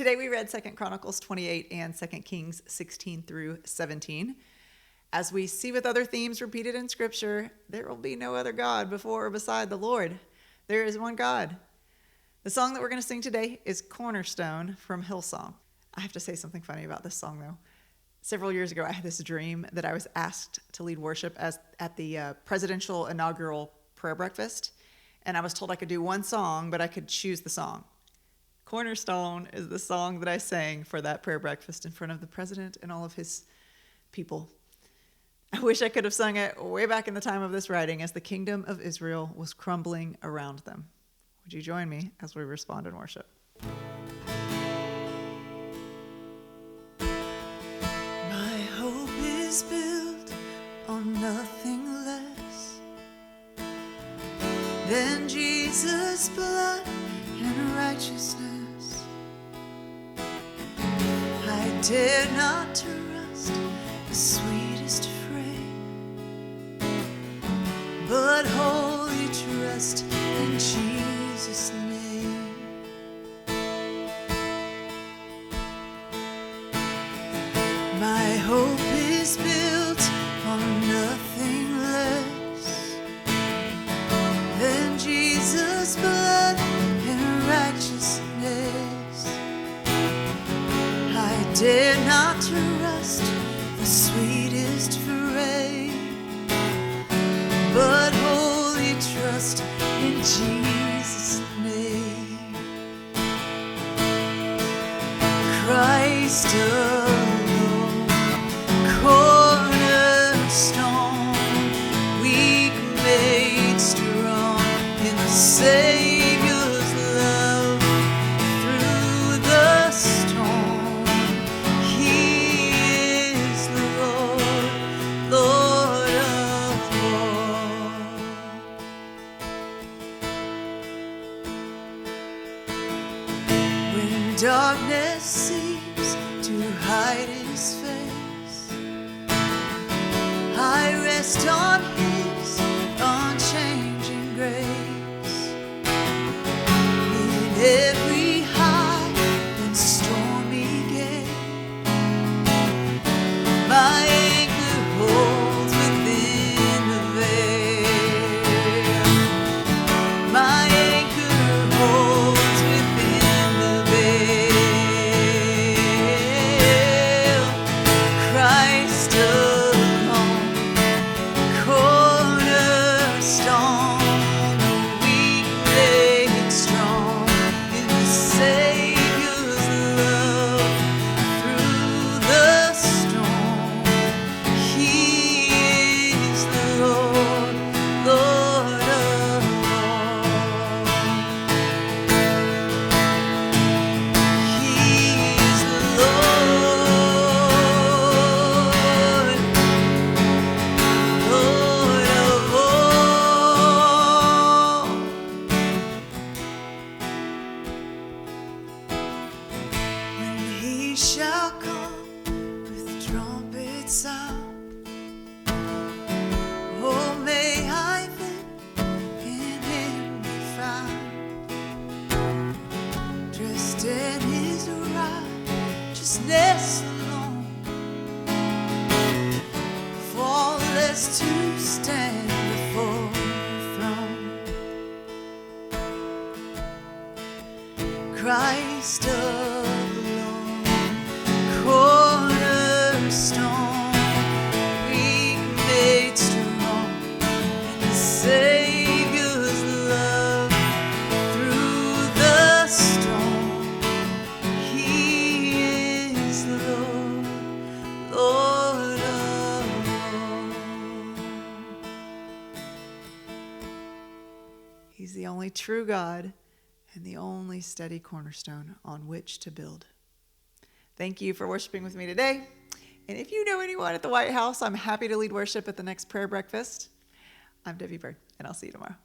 Today we read 2 Chronicles 28 and 2 Kings 16 through 17. As we see with other themes repeated in Scripture, there will be no other God before or beside the Lord. There is one God. The song that we're going to sing today is Cornerstone from Hillsong. I have to say something funny about this song, though. Several years ago, I had this dream that I was asked to lead worship at the presidential inaugural prayer breakfast, and I was told I could do one song, but I could choose the song. Cornerstone is the song that I sang for that prayer breakfast in front of the president and all of his people. I wish I could have sung it way back in the time of this writing as the kingdom of Israel was crumbling around them. Would you join me as we respond in worship? My hope is built on nothing less than Jesus' blood and righteousness. I dare not trust the sweetest frame, but wholly trust in Jesus' name. My hope is built on nothing less than Jesus' blood and righteousness. I dare not trust the sweetest frame, but wholly trust in Jesus' name. Christ alone, cornerstone, weak made strong in the Savior's love. Through the storm, He is the Lord, Lord of all. When darkness seems to hide His face, I rest on His unchanging grace. In every high and stormy gale, my anchor holds within the veil. My anchor holds within the veil. Christ alone, cornerstone, weak made strong in the Savior's love. Through the storm, He is the Lord, Lord of all. He is the Lord, Lord of all. When He shall come with trumpet sound, oh, may I then in Him be found, dressed in His righteousness alone, faultless to stand before the throne. Christ alone, cornerstone, weak made strong in the Savior's love. Through the storm, He is the Lord, Lord of all. He's the only true God and the only steady cornerstone on which to build. Thank you for worshiping with me today. And if you know anyone at the White House, I'm happy to lead worship at the next prayer breakfast. I'm Debbie Byrd, and I'll see you tomorrow.